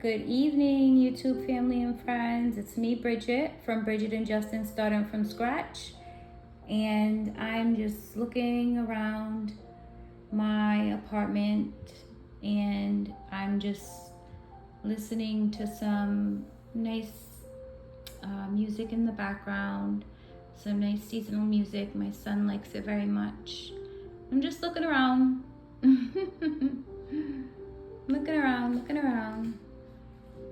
Good evening, YouTube family and friends. It's me, Bridget, from Bridget and Justin Starting From Scratch. And I'm just looking around my apartment and I'm just listening to some nice music in the background, some nice seasonal music. My son likes it very much. I'm just looking around. looking around.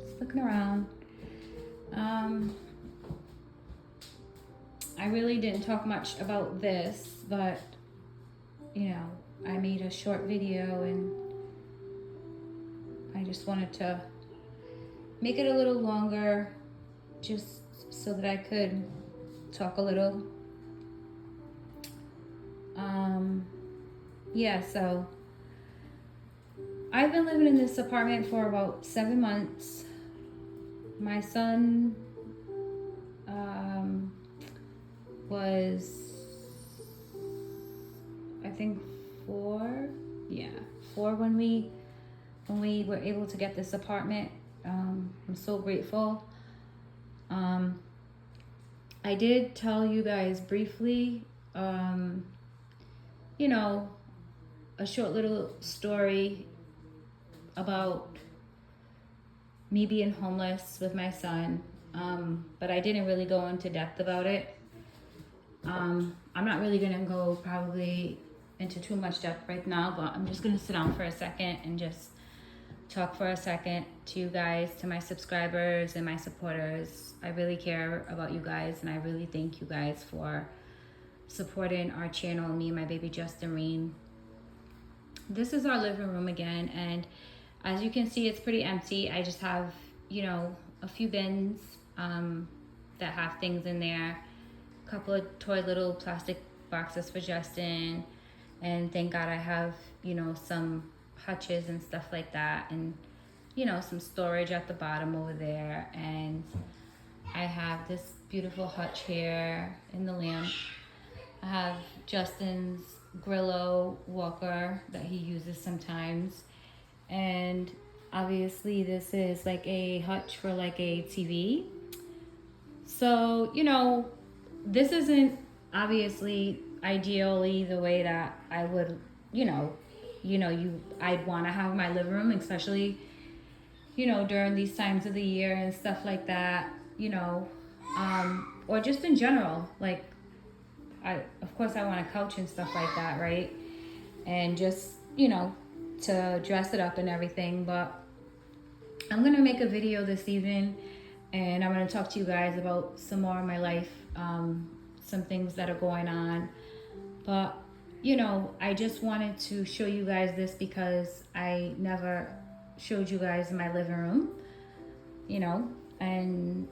Just looking around. I really didn't talk much about this, but you know, I made a short video and I just wanted to make it a little longer just so that I could talk a little. So I've been living in this apartment for about 7 months. My son was, I think 4 when we were able to get this apartment. I'm so grateful. I did tell you guys briefly, you know, a short little story about me being homeless with my son, but I didn't really go into depth about it. I'm not really gonna go probably into too much depth right now, but I'm just gonna sit down for a second and just talk for a second to you guys, to my subscribers and my supporters. I really care about you guys and I really thank you guys for supporting our channel, me and my baby Justin. This is our living room again, and as you can see, it's pretty empty. I just have, you know, a few bins that have things in there, a couple of toy little plastic boxes for Justin, and thank God I have, you know, some hutches and stuff like that, and you know, some storage at the bottom over there. And I have this beautiful hutch here in the lamp. I have Justin's Grillo walker that he uses sometimes, and obviously this is like a hutch for like a TV. So, you know, this isn't obviously ideally the way that I would, I'd want to have my living room, especially, you know, during these times of the year and stuff like that, you know, or just in general. Like, of course I want a couch and stuff like that, right? And just, you know, to dress it up and everything. But I'm gonna make a video this evening and I'm gonna talk to you guys about some more of my life, some things that are going on. But you know, I just wanted to show you guys this because I never showed you guys my living room, you know, and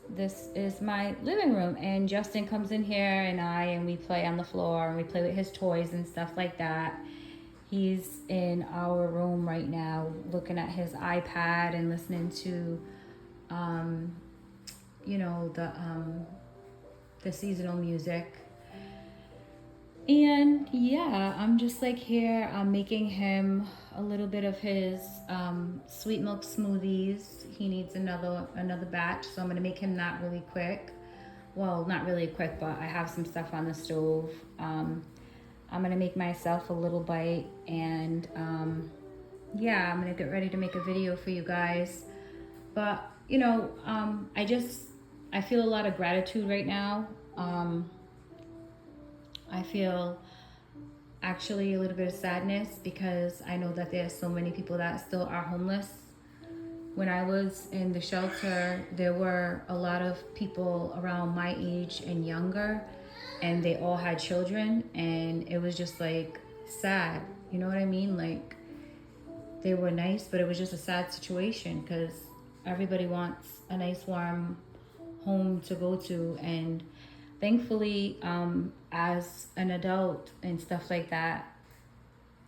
this is my living room. And Justin comes in here and we play on the floor and we play with his toys and stuff like that. He's in our room right now looking at his iPad and listening to, you know, the seasonal music. And yeah, I'm just like here, I'm making him a little bit of his sweet milk smoothies. He needs another batch, so I'm gonna make him that really quick. Well, not really quick, but I have some stuff on the stove. I'm gonna make myself a little bite, and yeah, I'm gonna get ready to make a video for you guys. But you know, I feel a lot of gratitude right now. I feel actually a little bit of sadness because I know that there's so many people that still are homeless. When I was in the shelter, there were a lot of people around my age and younger, and they all had children, and it was just like sad. You know what I mean? Like, they were nice, but it was just a sad situation because everybody wants a nice warm home to go to. And thankfully, as an adult and stuff like that,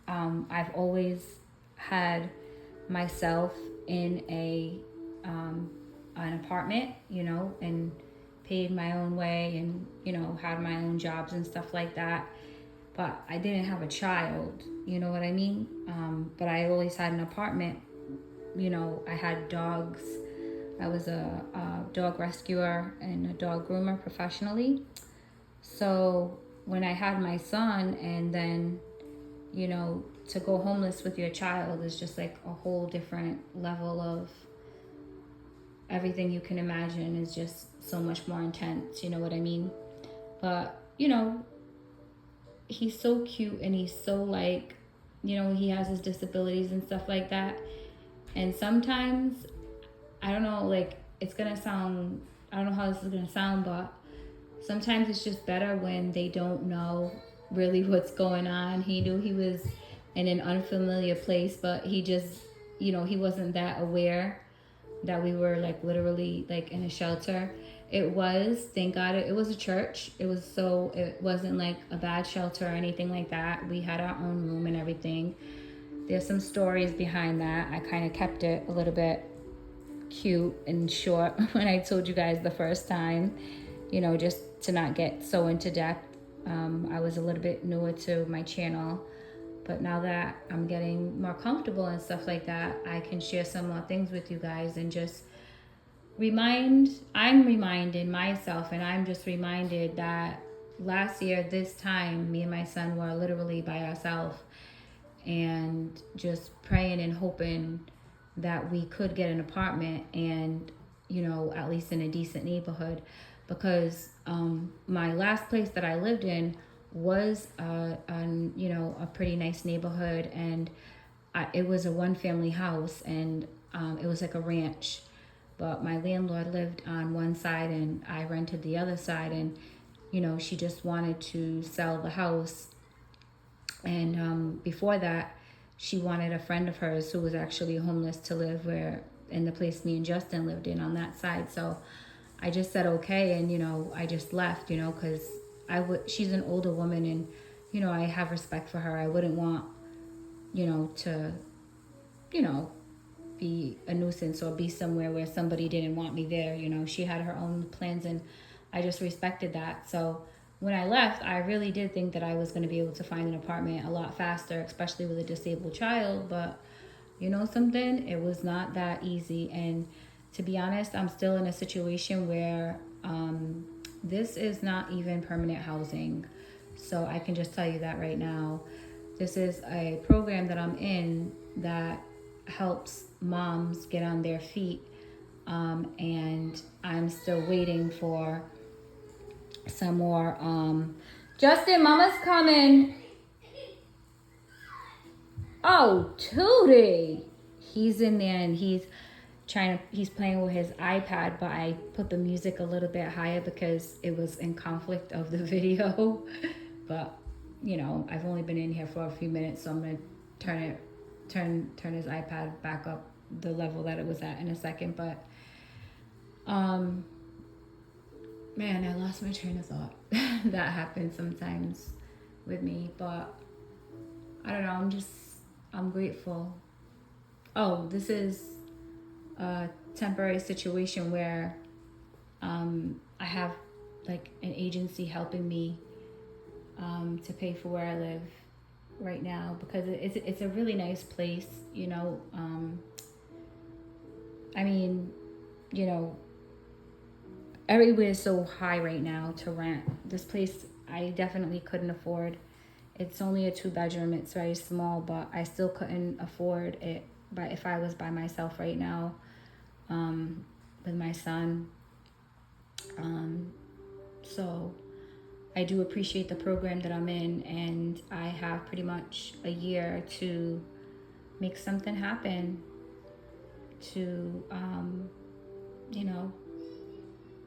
I've always had myself in an apartment, you know, and paid my own way and, you know, had my own jobs and stuff like that. But I didn't have a child, you know what I mean? But I always had an apartment I had dogs. I was a dog rescuer and a dog groomer professionally. So when I had my son, and then, to go homeless with your child is just like a whole different level of everything you can imagine, is just so much more intense, you know what I mean? But, he's so cute, and he's so like, he has his disabilities and stuff like that. And sometimes, I don't know, like, it's gonna sound, I don't know how this is gonna sound, but sometimes it's just better when they don't know really what's going on. He knew he was in an unfamiliar place, but he just, he wasn't that aware that we were like literally like in a shelter. It was, thank God, it was a church. It wasn't like a bad shelter or anything like that. We had our own room and everything. There's some stories behind that. I kind of kept it a little bit cute and short when I told you guys the first time, just to not get so into depth. I was a little bit newer to my channel, but now that I'm getting more comfortable and stuff like that, I can share some more things with you guys and just I'm reminding myself, and I'm just reminded that last year, this time, me and my son were literally by ourselves and just praying and hoping that we could get an apartment, and, at least in a decent neighborhood, because my last place that I lived in was a pretty nice neighborhood, and it was a one family house, and it was like a ranch. But my landlord lived on one side and I rented the other side, and she just wanted to sell the house. And before that, she wanted a friend of hers who was actually homeless to live in the place me and Justin lived in on that side. So I just said okay, and I just left, because she's an older woman, and I have respect for her. I wouldn't want to be a nuisance or be somewhere where somebody didn't want me there. She had her own plans, and I just respected that. So when I left, I really did think that I was going to be able to find an apartment a lot faster, especially with a disabled child. But something, it was not that easy. And to be honest, I'm still in a situation where this is not even permanent housing. So I can just tell you that right now. This is a program that I'm in that helps moms get on their feet, and I'm still waiting for some more. Justin, mama's coming. Oh, Tootie, he's in there and he's playing with his iPad, but I put the music a little bit higher because it was in conflict of the video. But I've only been in here for a few minutes, so I'm gonna turn his iPad back up the level that it was at in a second. But man, I lost my train of thought. That happens sometimes with me, but I don't know, I'm grateful. Oh, this is a temporary situation where I have like an agency helping me to pay for where I live right now, because it's a really nice place. I mean, everywhere is so high right now to rent. This place I definitely couldn't afford. It's only a 2-bedroom. It's very small, but I still couldn't afford it. But if I was by myself right now, with my son, so I do appreciate the program that I'm in, and I have pretty much a year to make something happen, to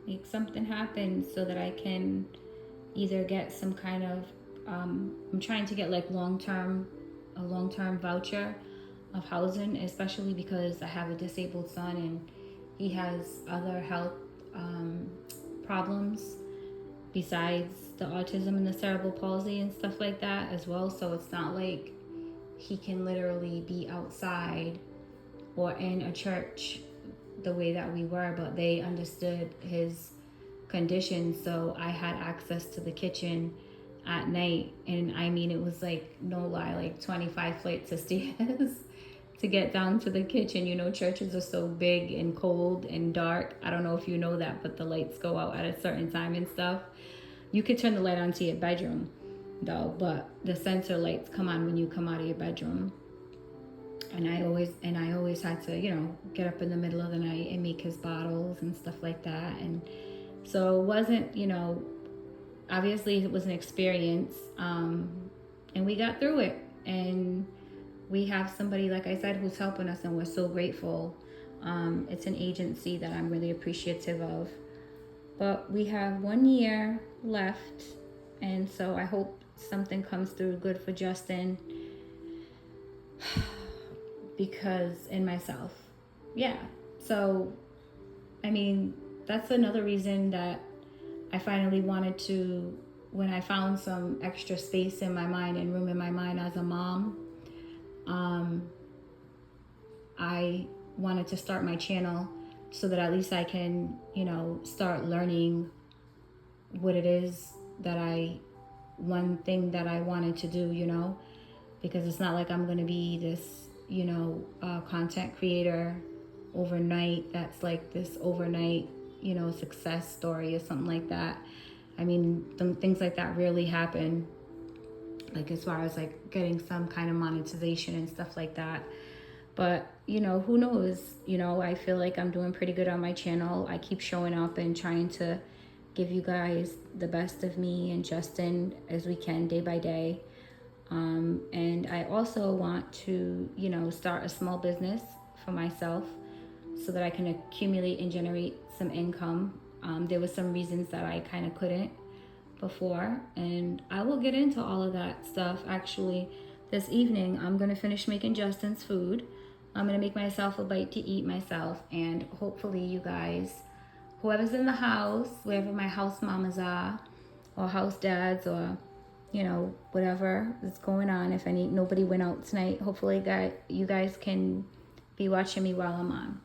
make something happen so that I can either get some kind of I'm trying to get like a long-term voucher of housing, especially because I have a disabled son and he has other health problems besides the autism and the cerebral palsy and stuff like that as well. So it's not like he can literally be outside or in a church the way that we were, but they understood his condition. So I had access to the kitchen at night, and I mean, it was like, no lie, like 25 flights of stairs to get down to the kitchen. You know, churches are so big and cold and dark. I don't know if you know that, but the lights go out at a certain time and stuff. You could turn the light on to your bedroom though, but the sensor lights come on when you come out of your bedroom. And I always had to, you know, get up in the middle of the night and make his bottles and stuff like that. And so it wasn't, you know, obviously it was an experience, and we got through it. And we have somebody, like I said, who's helping us, and we're so grateful. It's an agency that I'm really appreciative of. But we have 1 year left, and so I hope something comes through good for Justin. Because in myself, yeah. So I mean, that's another reason that I finally wanted to, when I found some extra space in my mind and room in my mind as a mom, I wanted to start my channel so that at least I can, you know, start learning what it is that one thing that I wanted to do, you know, because it's not like I'm going to be this, you know, content creator overnight. That's like this overnight, you know, success story or something like that. I mean, things like that rarely happen, like as far as like getting some kind of monetization and stuff like that. But, you know, who knows? You know, I feel like I'm doing pretty good on my channel. I keep showing up and trying to give you guys the best of me and Justin as we can day by day. And I also want to, you know, start a small business for myself so that I can accumulate and generate some income. There were some reasons that I kind of couldn't before, and I will get into all of that stuff. Actually, this evening, I'm going to finish making Justin's food. I'm going to make myself a bite to eat myself, and hopefully you guys, whoever's in the house, wherever my house mamas are, or house dads, or you know, whatever is going on. If nobody went out tonight, hopefully you guys can be watching me while I'm on.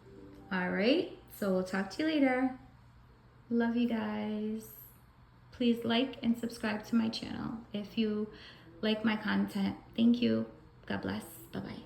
All right, so we'll talk to you later. Love you guys. Please like and subscribe to my channel if you like my content. Thank you. God bless. Bye-bye.